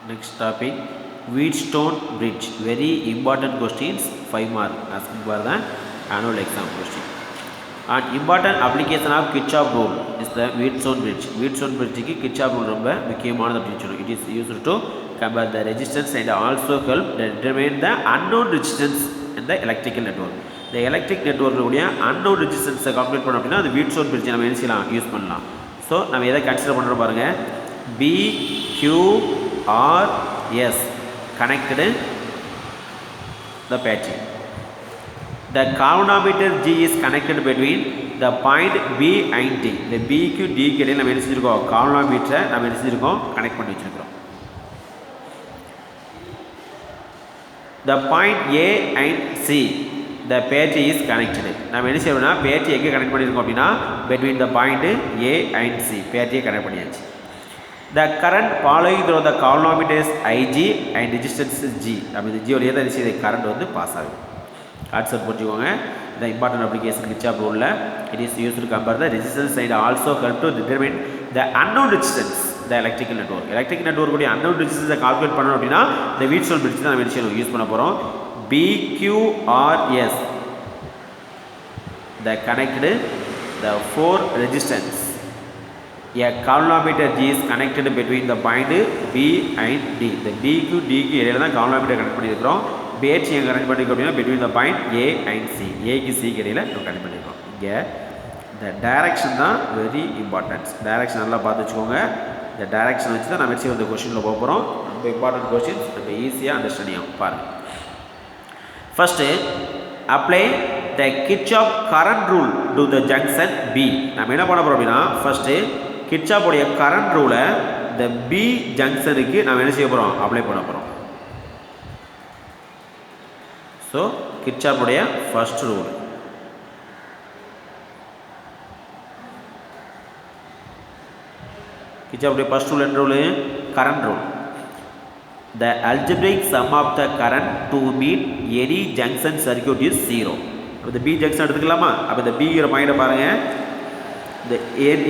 Next topic, Wheatstone Bridge. Very important questions, 5 mark asking for the annual exam question. An important application of Kirchhoff rule is the Wheatstone Bridge. Wheatstone Bridge ki Kirchhoff rule ரொம்ப முக்கியமானது அப்படின்னு சொல்லுவோம். It is used to compare the resistance and also help determine the unknown resistance in the electrical network. The electric network உடைய unknown resistance calculate பண்ணோம் அப்படின்னா அது Wheatstone Bridge நம்ம என்ன செய்யலாம் யூஸ் பண்ணலாம். ஸோ நம்ம எதை கன்சிடர் பண்ணுறோம் பாருங்க, B, Q, R, S connected the battery. The galvanometer G is connected between the point B and D. The B க்கு D க்கு இடையில நம்ம என்ன செஞ்சிருக்கோம், galvanometer நம்ம என்ன செஞ்சிருக்கோம் கனெக்ட் பண்ணி வச்சிருக்கோம். The point A and C, the battery is connected. நம்ம என்ன செய்யணும்னா battery எங்க கனெக்ட் பண்ணிருக்கோம் அப்படினா between the point A and C battery connect பண்ணியாச்சு. The current following through the galvanometers Ig and resistance is G. அப்ப இந்த G வழியா தான் என்ன செய்யுது கரண்ட் வந்து பாஸ் ஆகுது. ஆன்சர் புரிஞ்சுக்கோங்க. The important application Kirchhoff rule, it is used to compare the resistance and also help to determine the unknown resistance the electrical network. Electric network உடைய unknown resistance கால்குலேட் பண்ணனும் அப்படினா இந்த Wheatstone bridge தான் நம்ம use பண்ண போறோம். BQRS the connected the four resistance. A galvanometer G is connected between the point B and D. The B க்கு D க்கு இடையில தான் galvanometer கனெக்ட் பண்ணியிருக்கோம். பேட்ரி எங்க கனெக்ட் பண்ணிருக்கோம் அப்படினா between the point A and C. A க்கு C க்கு இடையில நம்ம கனெக்ட் பண்ணிருக்கோம். இங்க the direction தான் very important. direction நல்லா பார்த்து வெச்சுக்கோங்க. இந்த direction வச்சு தான் நம்ம இந்த क्वेश्चनல போக போறோம். ரொம்ப important questions, நம்ம ஈஸியா அண்டர்ஸ்டாண்ட் பண்ணலாம் பாருங்க. First, apply the Kirchhoff current rule to the junction B. நாம என்ன பண்ண போறோம் அப்படினா first Kirchhoff உடைய current rule the B ஜங்ஷனுக்கு நாம என்ன செய்ய போறோம் அப்ளை பண்ண போறோம். So Kirchhoff உடைய first rule, Kirchhoff உடைய first rule என்ன rule? Current rule. The algebraic sum of the current to meet any junction circuit is 0. அப்ப இந்த B junction எடுத்துக்கலாமா? அப்ப இந்த B ங்கற பாயிண்ட பாருங்க. இந்த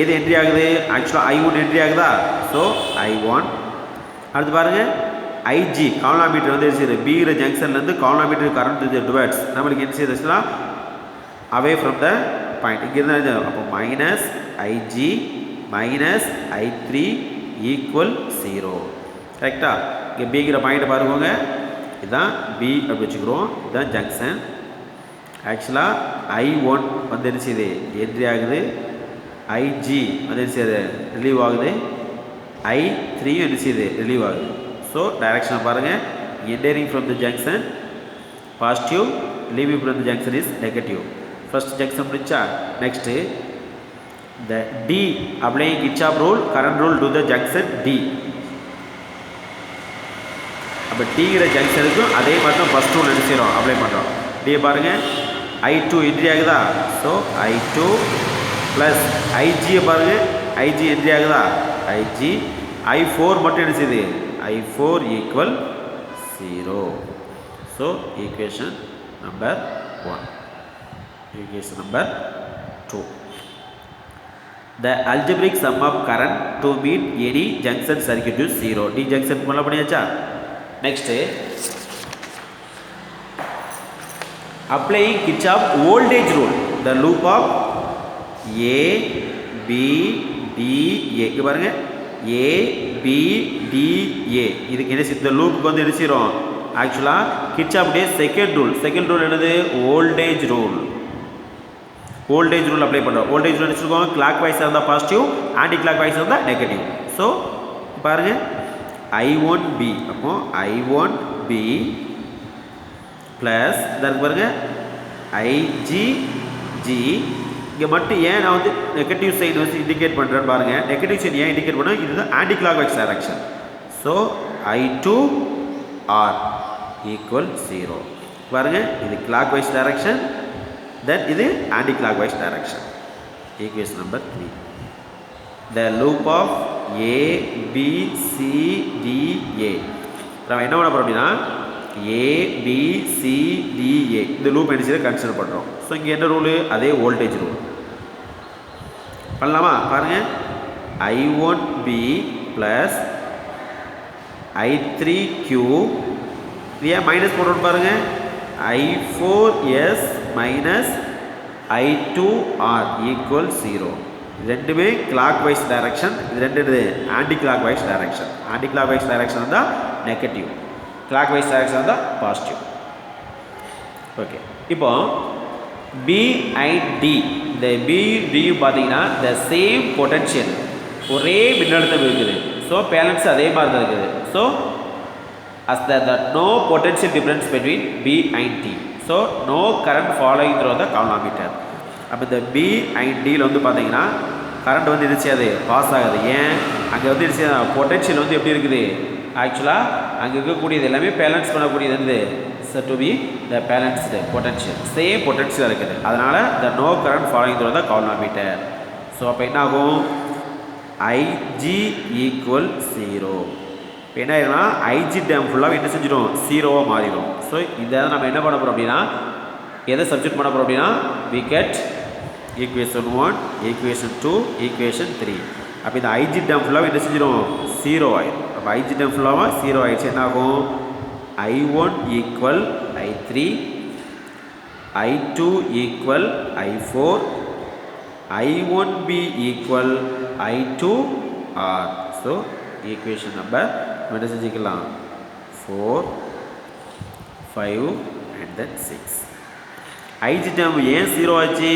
எது என்ட்ரி ஆகுது? ஆக்சுவலா I1 என்ட்ரி ஆகுதா? So I1. அடுத்து பாருங்க Ig galvanometer வந்து என்ன B ங்கற ஜங்ஷன்ல இருந்து galvanometer current is towards நமக்கு என்ன செய்யுதுனா away from the point. இங்க இருந்தா அப்ப minus Ig minus I3 equal 0. கரெக்ட்டா? இங்க B ங்கற பாயிண்ட் பாருங்க. இதான் B அப்படி வெச்சுக்கிறோம். இதான் ஜங்ஷன். ஆக்சுவலா I1 வந்து என்ன செய்யுது என்ட்ரி ஆகுது. Ig வந்து என்ன செய்யுது ரிலீவ் ஆகுது. I3 என்ன செய்யுது ரிலீவ் ஆகுது. So direction பாருங்க, entering from the junction positive, leaving from the junction is negative. First junction முடிச்சா, next the D applying Kirchhoff rule current rule to the junction D. அப்ப D ங்கற ஜங்ஷனுக்கு அதே மாதிரி தான் ஃபர்ஸ்ட் ரூல் என்ன செய்றோம் apply பண்றோம். D பாருங்க I2 என்ட்ரி ஆகுதா? So I2 plus Ig பாருங்க Ig என்ட்ரி ஆகுதா? Ig I4 மட்டும் என்ன செய்யுது? I4 equal 0. So equation number 1. Equation number 2. The algebraic sum of current to meet any junction circuit is 0. D junction பண்ணல பண்ணியாச்சா? Next, applying Kirchhoff voltage rule, the loop of A, B, D, A. இங்க பாருங்க A, B, D, A. இதுக்கு என்ன இந்த லூப்புக்கு வந்து என்ன செய்றோம்? ஆக்சுவலா Kirchhoff உடைய செகண்ட் ரூல் என்னது? Voltage rule. Voltage rule apply பண்றோம். வோல்டேஜ் ரூல் எடுத்துக்கோங்க. கிளாக் வைஸா இருந்தா பாசிட்டிவ், ஆன்டி கிளாக் வைஸா இருந்தா நெகட்டிவ். சோ பாருங்க I1B அப்போ I1B பிளஸ் இதற்கு பாருங்க IGG. இங்க மட்டும் ஏன் நான் வந்து நெகட்டிவ் சைடு வந்து இண்டிகேட் பண்றேன்னு பாருங்க. நெகட்டிவ் சைடு ஏன் இண்டிகேட் பண்ணா இதுதான் anti clock wise direction. So I2R equal 0. பாருங்க இது கிளாக் வைஸ் டைரக்ஷன், then இது anti clock wise direction. Equation number 3. The loop of A, B, C, D, A. நம்ம என்ன பண்ண போறோம் அப்படினா A, B, C, D, A இந்த லூப் என்ன செய்ய கன்சிடர் பண்றோம். சோ இங்க என்ன ரூல்? அதே வோல்டேஜ் ரூல். பண்ணலாமா? பாருங்க I1B plus I3Q ஏன் மைனஸ் போட்டு பாருங்க I4S மைனஸ் I2R ஈக்குவல் 0. ரெண்டுமே கிளாக் வைஸ் டைரக்ஷன், இது ரெண்டு anti clock wise direction. Anti clock wise direction இருந்தால் நெகட்டிவ், கிளாக் வைஸ் டைரக்ஷன் இருந்தால் பாசிட்டிவ். ஓகே, இப்போ பி அண்ட் டி, இந்த பி டி பார்த்தீங்கன்னா த சேம் பொட்டன்ஷியல், ஒரே மின்னழுத்தம் இருக்குது. ஸோ பேலன்ஸ் அதே மாதிரி தான் இருக்குது. So as that no potential difference between B and D, so no current following through the colorimeter. அப்போ இந்த B and Dல வந்து பார்த்தீங்கன்னா கரண்ட் வந்து இருந்துச்சு பாஸ் ஆகுது. ஏன் அங்கே வந்து இருந்துச்சு பொட்டன்ஷியல் வந்து எப்படி இருக்குது, ஆக்சுவலாக அங்கே இருக்கக்கூடியது எல்லாமே பேலன்ஸ் பண்ணக்கூடியது வந்து to be the balanced potential, same potential இருக்குது. அதனால் the no current following through the colorimeter. So அப்போ என்ன ஆகும், IG ஈக்குவல் 0. இப்போ என்ன ஆகிடும்னா ஐஜி டேம் ஃபுல்லாக என்ன செஞ்சிடும், 0வாக மாறிடும். ஸோ இதை நம்ம என்ன பண்ண போகிறோம் அப்படின்னா, எதை சப்ஸ்டிட் பண்ண போகிறோம் அப்படின்னா, we get equation 1, equation 2, equation 3. அப்போ இந்த ஐஜி டேம் ஃபுல்லாக என்ன செஞ்சிடும், 0 ஆகிடும். அப்போ ஐஜி டேம் ஃபுல்லாக 0 ஆகிடுச்சு. என்ன ஆகும், I1 equal I3, I2 equal I4, I1B equal I2R. So equation number என்ன செஞ்சுக்கலாம், 4, 5 and then 6. ஐஜி டேம் ஏன் 0 ஆச்சு,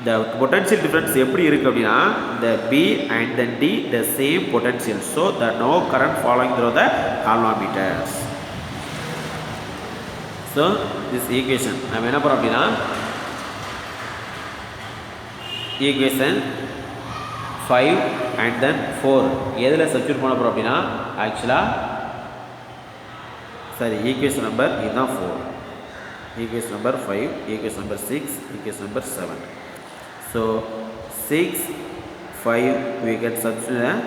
the potential difference எப்படி இருக்குது அப்படின்னா, the B and then D the same potential, so the no current following through the colorimeters. So this equation நம்ம என்ன பண்ணுறோம் அப்படின்னா, equation 5 and then 4 எதில் சப்ஸ்டிட்யூட் பண்ண போகிறோம் அப்படின்னா, ஆக்சுவலாக சரி ஈக்குவேஷன் நம்பர் இதுதான் 4, equation number 5, equation number 6, equation number 7. So 6, 5 we get substitute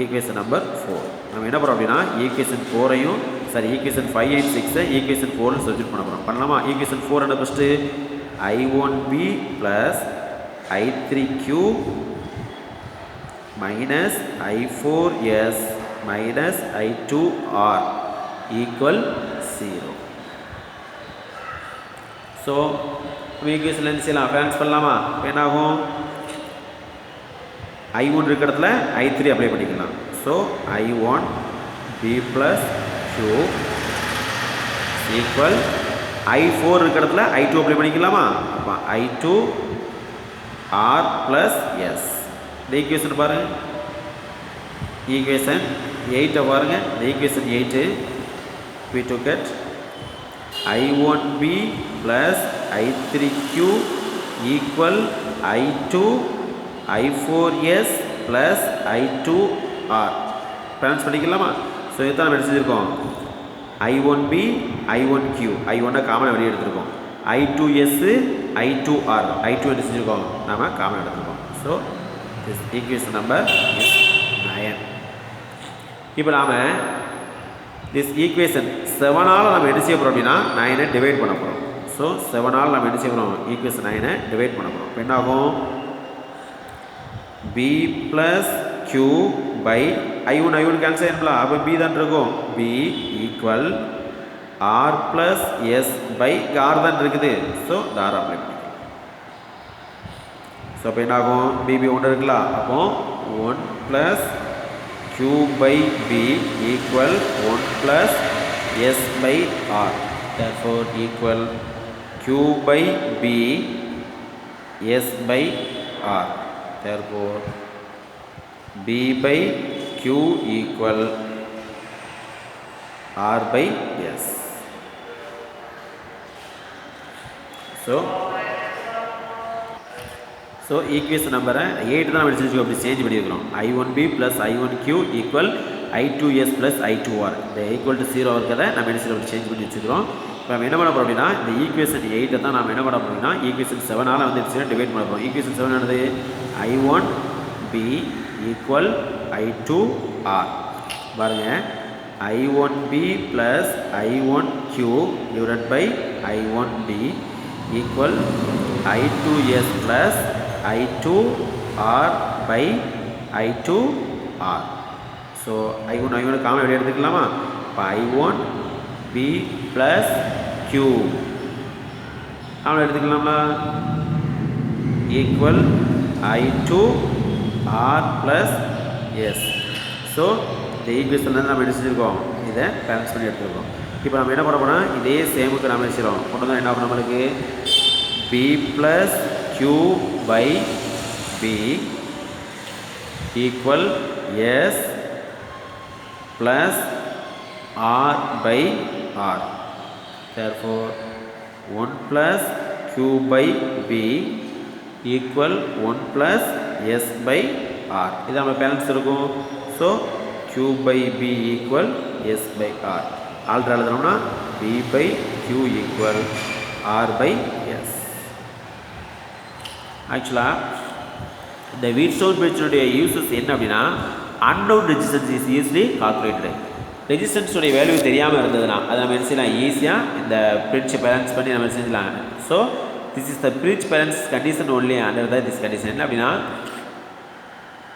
equation number 4. நம்ம என்ன பண்ணுறோம் அப்படின்னா, ஈக்குவேஷன் 4ஐயும் சரி ஈக்குவேஷன் 5 and 6 ஈக்குவேஷன் 4 சப்ஸ்டிட்யூட் பண்ண போகிறோம். பண்ணலாமா, ஈக்குவேஷன் 4 என்ன first I1B plus I3Q minus I4S minus I2R equal 0. So ஈக்குவேஷன்ல இருந்து செய்யலாம், பேலன்ஸ் பண்ணலாமா. என்ன ஆகும், I1 இருக்கிற இடத்துல I3 அப்ளை பண்ணிக்கலாம். So I1B plus Q equal I4 இருக்கிற இடத்துல I2 அப்ளை பண்ணிக்கலாமா. அப்போ I2R plus S. இந்த ஈக்குவேஷன் பாருங்கள், ஈக்குவேஷன் 8 பாருங்கள். இந்த equation 8 we took it I1B plus I3Q equal I2 I4S plus I2R. Balance பண்ணிக்கலாமா. ஸோ இதுதான் நம்ம எடுத்துருக்கோம், I1B I1Q, I1 காமனை வெளியே எடுத்துருக்கோம், I2S I2R, I2 என்ன செஞ்சுருக்கோம், நாம் காமன் எடுத்துருக்கோம். So this equation number is 9. இப்போ நாம் this equation 7ஆல் நம்ம என்ன செய்ய போகிறோம் அப்படின்னா 9 டிவைட் பண்ண போகிறோம். ஸோ 7ஆல் நம்ம என்ன செய்ய போகிறோம், equation 9 டிவைட் பண்ண போகிறோம். இப்போ என்ன ஆகும், B plus Q by I1 cancel ஆகிடும்ல, அப்போ B தான் இருக்கும். B equal R plus S by R தான் இருக்குது. ஸோ இந்த R அப்ளை பண்ணி. ஸோ அப்போ என்ன ஆகும், பிபி 1 இருக்குல்ல, அப்போ 1 plus Q by B equal 1 plus S by R. Therefore equal Q by B S by R. Therefore B by Q equal R by S. So equation நம்பரை 8 தான் நம்ம அப்படி சேஞ்ச் பண்ணியிருக்கிறோம். I1B plus I1Q equal I2S plus I2R. இந்த equal to 0 இருக்கிறத நம்ம என்ன அப்படி சேஞ்ச் பண்ணி வச்சுக்கிறோம். இப்போ நம்ம என்ன பண்ண போகிறோம் அப்படின்னா, இந்த ஈக்குவேஷன் 8 தான் நம்ம என்ன பண்ண போகிறோம்னா, ஈக்குவேஷன் 7ஆல் வந்து டிவைட் பண்ண போகிறோம். ஈக்குவேஷன் 7 ஆனது I1B ஈக்குவல் I2R. பாருங்கள், I1B plus I1Q divide by I1B equal I2S plus I2R by I2R. So I1 common எப்படி எடுத்துக்கலாமா? இப்போ I1 B plus Q common எடுத்துக்கலாமா? Equal I2 R plus S. So இந்த ஈக்குவேஷன்லேருந்து நம்ம என்ன செஞ்சுருக்கோம்? இதை பேலன்ஸ் பண்ணி எடுத்துருக்கோம். இப்போ நம்ம என்ன பண்ண போனால் இதே சேமுக்கு நம்ம வச்சுக்கிறோம். கொண்டு தான் என்ன பண்ண நம்மளுக்கு B plus Q by B equal S plus R by R. Therefore 1 plus Q by B equal 1 plus S by R. இது நம்ம பேலன்ஸ் இருக்கும். So Q by B equal S by R. Already எழுதணும்னா B by Q equal R by S. ஆக்சுவலாக இந்த Wheatstone பிரிட்ஜினுடைய uses என்ன அப்படின்னா, unknown resistance is easily calculated. ரெசிஸ்டன்ஸுடைய value தெரியாமல் இருந்ததுன்னா அதை நம்ம என்ன செய்யலாம்? ஈஸியாக இந்த பிரிட்ஜை பேலன்ஸ் பண்ணி நம்ம செஞ்சலாம். So this is the bridge balance condition only under the this condition. என்ன அப்படின்னா,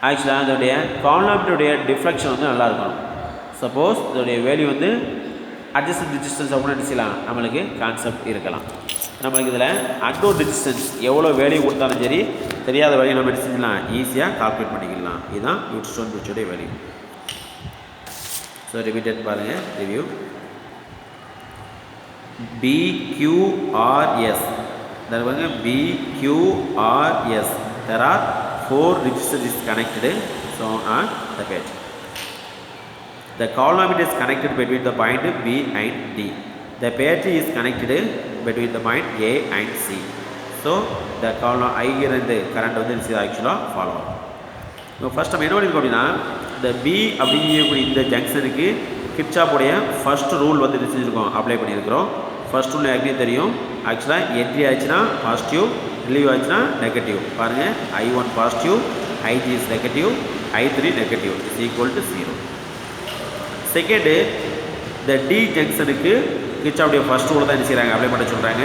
ஆக்சுவலாக அதோடைய கால்னாமிட்டருடைய டிஃப்ளெக்ஷன் வந்து நல்லா இருக்கணும். சப்போஸ் இதோடைய வேல்யூ வந்து அட்ஜஸ்டன்ட் ரெசிஸ்டன்ஸ் அப்படின்னு என்ன செய்யலாம்? நம்மளுக்கு கான்செப்ட் இருக்கலாம். நம்மளுக்கு இதில் அன்னோன் ரெசிஸ்டன்ஸ் எவ்வளோ வேல்யூ கொடுத்தாலும் சரி, தெரியாத வேல்யூ நம்ம என்ன செஞ்சலாம்? ஈஸியாக கால்குலேட் பண்ணிக்கலாம். இதுதான் வீட்ஸ்டோன் பிரிட்ஜோடைய வேல்யூ. ஸோ ரிப்பீட்டட் பாருங்கள், review. BQRS there was BQRS. There are 4 resistors connected so on the page. The column is connected between the point B and D. The page is connected between the point A and C. So the column I here and the current வந்து actually follow. So first நம்ம என்ன பண்ணிருக்கோம் அப்படின்னா, இந்த B அப்படிங்கக்கூடிய இந்த ஜங்ஷனுக்கு கிர்ச்சாஃபோடைய first rule வந்து என்ன செஞ்சுருக்கோம்? அப்ளை பண்ணியிருக்கிறோம். ஃபர்ஸ்ட் ரூல் எனக்கு தெரியும். ஆக்சுவலாக என்ட்ரி ஆச்சுன்னா பாசிட்டிவ், ரிலீவ் ஆச்சுன்னா நெகட்டிவ். பாருங்கள், I1 positive, IG is negative, I3 negative is equal to 0. Second, இந்த D ஜங்ஷனுக்கு கிர்ச்சாஃபோடைய ஃபர்ஸ்ட் ரூல் தான் என்ன செய்கிறாங்க? அப்ளை பண்ண சொல்கிறாங்க.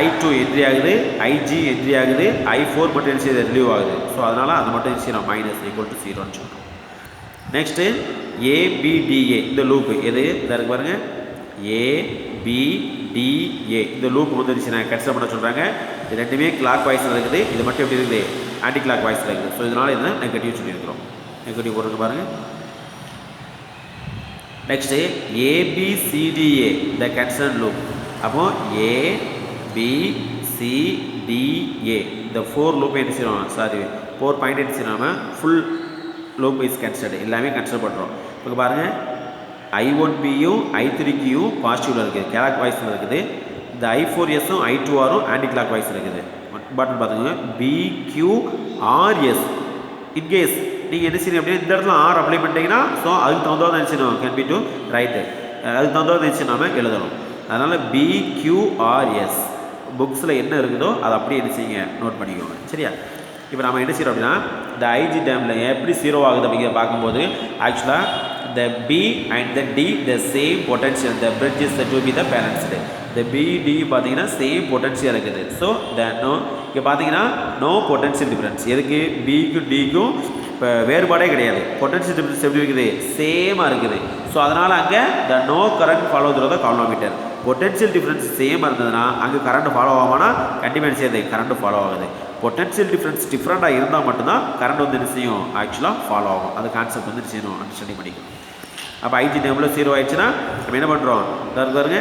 I2 என்ட்ரி ஆகுது, IG என்ட்ரி ஆகுது, I4 மட்டும் என்ன செய்யுது? ரிலீவ் ஆகுது. ஸோ அதனால் அது மட்டும் என்ன செய்யணும்? மைனஸ் ஈக்குவல் டு 0ன்னு சொல்கிறோம். நெக்ஸ்ட்டு ABDA இந்த லூப்பு எது இருக்கு பாருங்கள். ABDA இந்த லூப் வந்துருச்சு நான் கன்சிடர் பண்ண சொல்கிறாங்க. இது ரெண்டுமே கிளாக் வாய்ஸில் இருக்குது, இது மட்டும் எப்படி இருக்குது? ஆன்டி கிளாக் வாய்ஸில் இருக்குது. ஸோ இதனால் இதை நெகட்டிவ் சொல்லியிருக்கிறோம். நெகட்டிவ் போடுறது பாருங்கள். நெக்ஸ்ட்டு ABCDA இந்த கன்சிடர் லூப். அப்போது ABCDA இந்த 4 லூப் என்ன செய்யணும்? 4 பாயிண்ட் என்ன செய்யணும்? ஃபுல் லூப் இஸ் கன்சிடர்டு, எல்லாமே கன்சிடர் பண்ணுறோம். இப்போ பாருங்கள், I1Bயும் I3Qயும் பாசிட்டிவில் இருக்குது, கிளாக் வாய்ஸில் இருக்குது. இந்த I4Sம் I2Rம் ஆன்டி கிளாக் வாய்ஸில் இருக்குது. பட்டன் பார்த்துக்கோங்க, BQRS. இன்கேஸ் நீங்கள் என்ன செய்யணும் அப்படின்னா இந்த இடத்துல R அப்ளை பண்ணிட்டீங்கன்னா, ஸோ அதுக்கு தகுந்தது என்ன செய்யணும்? கேன் பி டு ரைட்டு, அதுக்கு தகுந்தது என்ன செய்யணும்? நம்ம எழுதணும். அதனால் BQRS புக்ஸில் என்ன இருக்குதோ அதை அப்படியே என்ன செய்யுங்க? நோட் பண்ணிக்கோங்க. சரியா? இப்போ நம்ம என்ன செய்கிறோம் அப்படின்னா, இந்த IG டேமில் எப்படி 0 ஆகுது அப்படிங்கிற பார்க்கும்போது, ஆக்சுவலாக the B and the D the same potential, the bridge is said to be the balanced. the BD பார்த்தீங்கன்னா சேம் பொட்டன்ஷியல் இருக்குது. ஸோ நோ இங்கே பார்த்தீங்கன்னா நோ பொட்டன்ஷியல் டிஃப்ரென்ஸ். எதுக்கு? பிக்கும் டிக்கும் இப்போ வேறுபாடே கிடையாது. பொட்டன்ஷியல் டிஃப்ரென்ஸ் எப்படி இருக்குது? சேமாக இருக்குது. ஸோ அதனால் அங்கே the no current flow through the galvanometer. Potential difference சேமாக இருந்ததுன்னா அங்கே கரண்ட் ஃபாலோ ஆகாமனா கண்டிப்பாக சேர்ந்து கரண்ட் ஃபாலோ ஆகுது. பொட்டன்ஷியல் டிஃப்ரென்ஸ் டிஃப்ரெண்ட்டாக இருந்தால் மட்டும்தான் கரண்ட் வந்து என்ன செய்யும்? ஆக்சுவலாக ஃபாலோ ஆகும். அது கான்செப்ட் வந்து செய்யணும், அண்டர்ஸ்டாண்டிங் பண்ணிக்கணும். அப்போ IG டேமில் 0 ஆயிடுச்சுன்னா நம்ம என்ன பண்ணுறோம்? பாருங்க,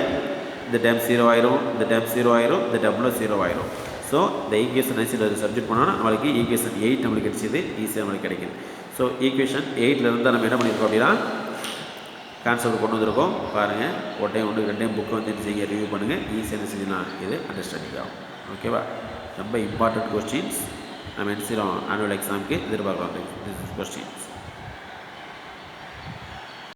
இந்த டேம் 0 ஆயிரும், இந்த டேம் 0 ஆயிரும், இந்த டேமில் 0 ஆயிரும். ஸோ இந்த ஈக்குவேஷன் என்ன சப்ஜெக்ட் பண்ணோன்னா நம்மளுக்கு ஈக்குவேஷன் 8 நம்மளுக்கு கிடைச்சிது, ஈஸியாக நம்மளுக்கு கிடைக்குது. ஸோ ஈக்குவேஷன் 8லேருந்து நம்ம என்ன பண்ணியிருக்கோம் அப்படின்னா கான்செப்ட் கொண்டு வந்திருக்கோம். பாருங்கள், ஒரு டைம் 1 2 டைம் புக்கு வந்து செய்ய ரிவ்யூ பண்ணுங்கள், ஈஸியாக என்ன செஞ்சுக்கலாம், இது அண்டர்ஸ்டாண்டிங் ஆகும். ஓகேவா? ரொம்ப இம்பார்ட்டன்ட் கொஸ்டின்ஸ் நம்ம என்ன செய்கிறோம்? ஆனுவல் எக்ஸாமுக்கு எதிர்பார்க்கலாம். This questions